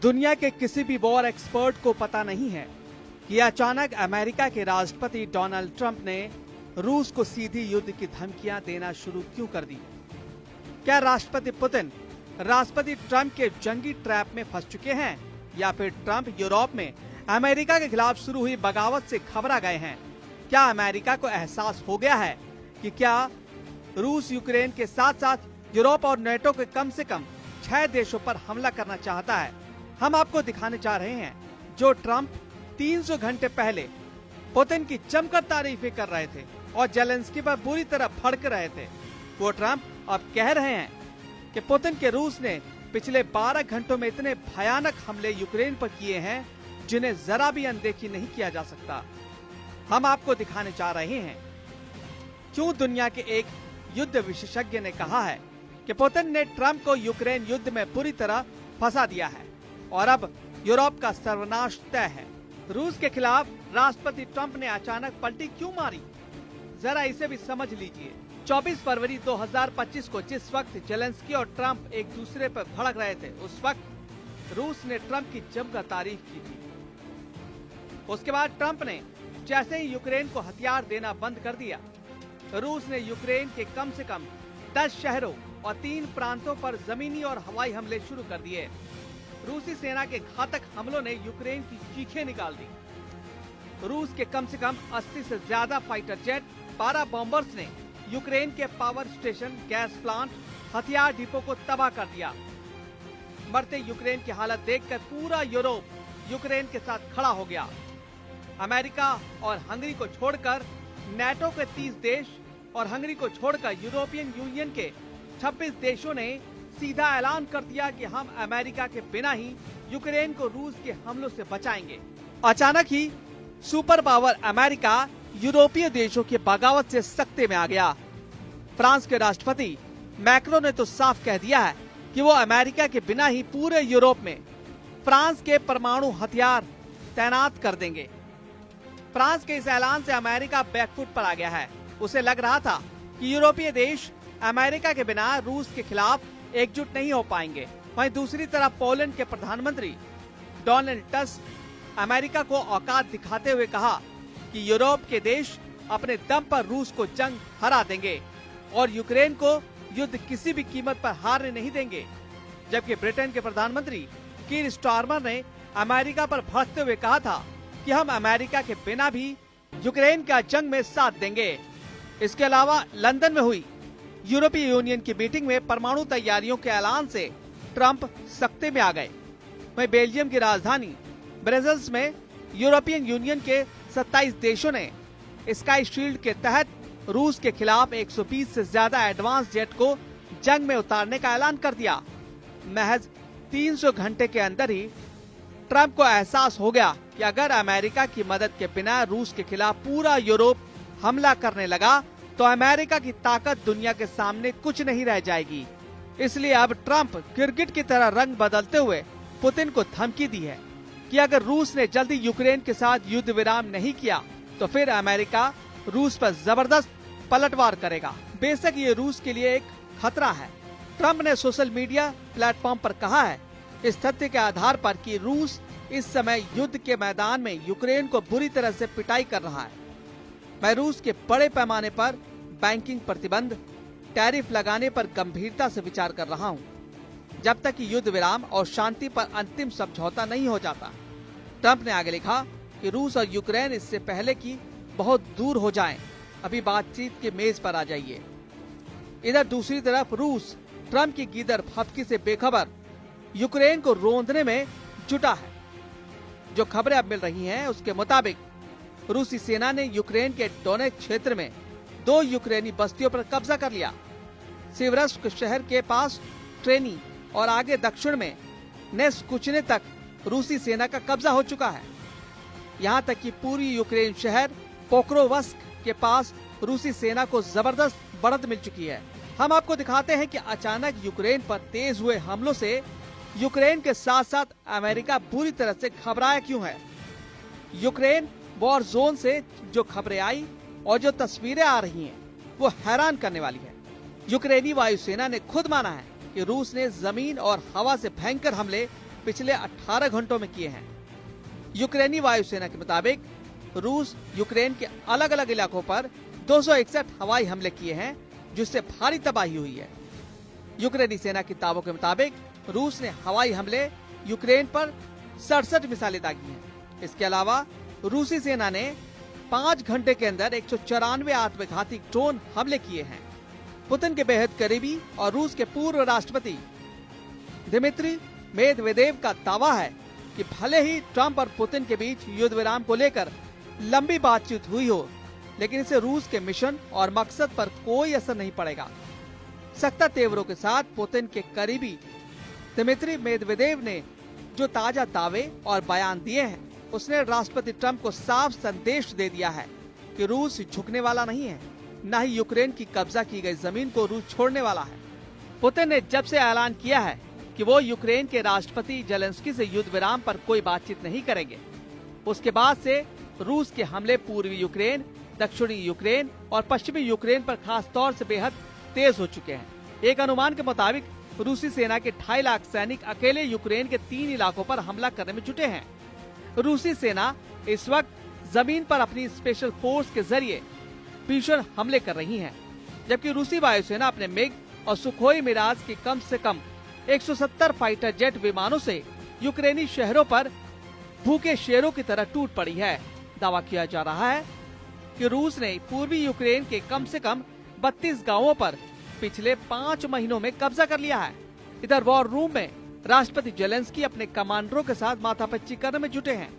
दुनिया के किसी भी वॉर एक्सपर्ट को पता नहीं है कि अचानक अमेरिका के राष्ट्रपति डोनाल्ड ट्रंप ने रूस को सीधी युद्ध की धमकियां देना शुरू क्यों कर दी। क्या राष्ट्रपति पुतिन राष्ट्रपति ट्रंप के जंगी ट्रैप में फंस चुके हैं या फिर ट्रंप यूरोप में अमेरिका के खिलाफ शुरू हुई बगावत से घबरा गए हैं। क्या अमेरिका को एहसास हो गया है कि क्या रूस यूक्रेन के साथ साथ यूरोप और नेटो के कम से कम 6 देशों पर हमला करना चाहता है। हम आपको दिखाने जा रहे हैं जो ट्रंप 300 घंटे पहले पुतिन की जमकर तारीफें कर रहे थे और जेलेंस्की पर बुरी तरह भड़क रहे थे। वो ट्रंप अब कह रहे हैं कि पुतिन के रूस ने पिछले 12 घंटों में इतने भयानक हमले यूक्रेन पर किए हैं जिन्हें जरा भी अनदेखी नहीं किया जा सकता। हम आपको दिखाने जा रहे हैं क्यों दुनिया के एक युद्ध विशेषज्ञ ने कहा है कि पुतिन ने ट्रंप को यूक्रेन युद्ध में बुरी तरह फंसा दिया है और अब यूरोप का सर्वनाश तय है। रूस के खिलाफ राष्ट्रपति ट्रंप ने अचानक पलटी क्यों मारी, जरा इसे भी समझ लीजिए। 24 फरवरी 2025 को जिस वक्त जेलेंस्की और ट्रंप एक दूसरे पर भड़क रहे थे, उस वक्त रूस ने ट्रंप की जमकर तारीफ की थी। उसके बाद ट्रंप ने जैसे ही यूक्रेन को हथियार देना बंद कर दिया, रूस ने यूक्रेन के कम से कम 10 शहरों और 3 प्रांतों पर जमीनी और हवाई हमले शुरू कर दिए। रूसी सेना के घातक हमलों ने यूक्रेन की चीखें निकाल दी। रूस के कम से कम 80 से ज्यादा फाइटर जेट, 12 बॉम्बर्स ने यूक्रेन के पावर स्टेशन, गैस प्लांट, हथियार डिपो को तबाह कर दिया। मरते यूक्रेन की हालत देखकर पूरा यूरोप यूक्रेन के साथ खड़ा हो गया। अमेरिका और हंगरी को छोड़कर नेटो के 30 देश और हंगरी को छोड़कर यूरोपियन यूनियन के 26 देशों ने सीधा ऐलान कर दिया कि हम अमेरिका के बिना ही यूक्रेन को रूस के हमलों से बचाएंगे। अचानक ही सुपर पावर अमेरिका यूरोपीय देशों की बगावत से सख्ते में आ गया। फ्रांस के राष्ट्रपति मैक्रो ने तो साफ कह दिया है कि वो अमेरिका के बिना ही पूरे यूरोप में फ्रांस के परमाणु हथियार तैनात कर देंगे। फ्रांस के इस ऐलान से अमेरिका बैकफुट पर आ गया है। उसे लग रहा था कि यूरोपीय देश अमेरिका के बिना रूस के खिलाफ एकजुट नहीं हो पाएंगे। वहीं दूसरी तरफ पोलैंड के प्रधानमंत्री डोनाल्ड टस्क अमेरिका को औकात दिखाते हुए कहा कि यूरोप के देश अपने दम पर रूस को जंग हरा देंगे और यूक्रेन को युद्ध किसी भी कीमत पर हारने नहीं देंगे। जबकि ब्रिटेन के प्रधानमंत्री कीर स्टारमर ने अमेरिका पर भड़कते हुए कहा था कि हम अमेरिका के बिना भी यूक्रेन का जंग में साथ देंगे। इसके अलावा लंदन में हुई यूरोपीय यूनियन की मीटिंग में परमाणु तैयारियों के ऐलान से ट्रंप सख्ते में आ गए। वहीं बेल्जियम की राजधानी ब्रसेल्स में यूरोपियन यूनियन के 27 देशों ने स्काई शील्ड के तहत रूस के खिलाफ 120 से ज्यादा एडवांस जेट को जंग में उतारने का ऐलान कर दिया। महज 300 घंटे के अंदर ही ट्रंप को एहसास हो गया कि अगर अमेरिका की मदद के बिना रूस के खिलाफ पूरा यूरोप हमला करने लगा तो अमेरिका की ताकत दुनिया के सामने कुछ नहीं रह जाएगी। इसलिए अब ट्रंप गिरगिट की तरह रंग बदलते हुए पुतिन को धमकी दी है कि अगर रूस ने जल्दी यूक्रेन के साथ युद्ध विराम नहीं किया तो फिर अमेरिका रूस पर जबरदस्त पलटवार करेगा। बेशक ये रूस के लिए एक खतरा है। ट्रंप ने सोशल मीडिया प्लेटफॉर्म पर कहा है इस तथ्य के आधार पर कि रूस इस समय युद्ध के मैदान में यूक्रेन को बुरी तरह से पिटाई कर रहा है। मैं रूस के बड़े पैमाने पर बैंकिंग प्रतिबंध, टैरिफ लगाने पर गंभीरता से विचार कर रहा हूं, जब तक कि युद्ध विराम और शांति पर अंतिम समझौता नहीं हो जाता। ट्रंप ने आगे लिखा कि रूस और यूक्रेन इससे पहले कि बहुत दूर हो जाएं, अभी बातचीत के मेज पर आ जाइए। इधर दूसरी तरफ रूस ट्रंप की गीदड़ फपकी से बेखबर यूक्रेन को रोंदने में जुटा है। जो खबरें अब मिल रही हैं उसके मुताबिक रूसी सेना ने यूक्रेन के डोनेट्स्क क्षेत्र में 2 यूक्रेनी बस्तियों पर कब्जा कर लिया। सिवरस्क शहर के पास ट्रेनी और आगे दक्षिण में नेस्कुचने तक रूसी सेना का कब्जा हो चुका है। यहाँ तक कि पूरी यूक्रेन शहर पोक्रोवस्क के पास रूसी सेना को जबरदस्त बढ़त मिल चुकी है। हम आपको दिखाते हैं कि अचानक यूक्रेन पर तेज हुए हमलों से यूक्रेन के साथ साथ अमेरिका बुरी तरह से घबराया क्यों है। यूक्रेन वॉर जोन से जो खबरें आई और जो तस्वीरें आ रही हैं वो हैरान करने वाली है। यूक्रेनी वायुसेना ने खुद माना है कि रूस ने जमीन और हवा से भयंकर हमले पिछले 18 घंटों में किए हैं। यूक्रेनी वायुसेना के मुताबिक रूस यूक्रेन के अलग अलग इलाकों पर 261 हवाई हमले किए हैं, जिससे भारी तबाही हुई है। यूक्रेनी सेना के दावों के मुताबिक रूस ने हवाई हमले यूक्रेन पर 67 मिसाइलें दागी हैं। इसके अलावा रूसी सेना ने 5 घंटे के अंदर 194 आत्मघाती ड्रोन हमले किए हैं। पुतिन के बेहद करीबी और रूस के पूर्व राष्ट्रपति दिमित्री मेदवेदेव का दावा है कि भले ही ट्रंप और पुतिन के बीच युद्ध विराम को लेकर लंबी बातचीत हुई हो, लेकिन इससे रूस के मिशन और मकसद पर कोई असर नहीं पड़ेगा। सत्ता तेवरों के साथ पुतिन के करीबी दिमित्री मेदवेदेव ने जो ताजा दावे और बयान दिए हैं, उसने राष्ट्रपति ट्रंप को साफ संदेश दे दिया है कि रूस झुकने वाला नहीं है, न ही यूक्रेन की कब्जा की गई जमीन को रूस छोड़ने वाला है। पुतिन ने जब से ऐलान किया है कि वो यूक्रेन के राष्ट्रपति जेलेंस्की से युद्ध विराम पर कोई बातचीत नहीं करेंगे, उसके बाद से रूस के हमले पूर्वी यूक्रेन, दक्षिणी यूक्रेन और पश्चिमी यूक्रेन पर खास तौर से बेहद तेज हो चुके हैं। एक अनुमान के मुताबिक रूसी सेना के 2.5 लाख सैनिक अकेले यूक्रेन के 3 इलाकों पर हमला करने में जुटे हैं। रूसी सेना इस वक्त जमीन पर अपनी स्पेशल फोर्स के जरिए भीषण हमले कर रही है, जबकि रूसी वायुसेना अपने मिग और सुखोई मिराज के कम से कम 170 फाइटर जेट विमानों से यूक्रेनी शहरों पर भूखे शेरों की तरह टूट पड़ी है। दावा किया जा रहा है कि रूस ने पूर्वी यूक्रेन के कम से कम 32 गांवों पर पिछले 5 महीनों में कब्जा कर लिया है। इधर वॉर रूम में राष्ट्रपति जेलेंस्की अपने कमांडरों के साथ माथापच्ची करने में जुटे हैं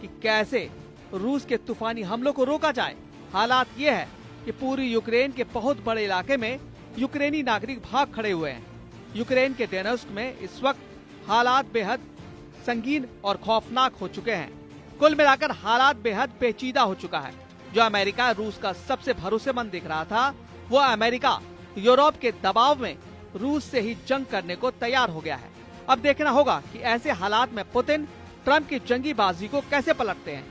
कि कैसे रूस के तूफानी हमलों को रोका जाए। हालात ये है कि पूरी यूक्रेन के बहुत बड़े इलाके में यूक्रेनी नागरिक भाग खड़े हुए हैं। यूक्रेन के डोनेत्स्क में इस वक्त हालात बेहद संगीन और खौफनाक हो चुके हैं। कुल मिलाकर हालात बेहद पेचीदा हो चुका है। जो अमेरिका रूस का सबसे भरोसेमंद दिख रहा था, वो अमेरिका यूरोप के दबाव में रूस से ही जंग करने को तैयार हो गया है। अब देखना होगा कि ऐसे हालात में पुतिन ट्रंप की जंगी बाजी को कैसे पलटते हैं।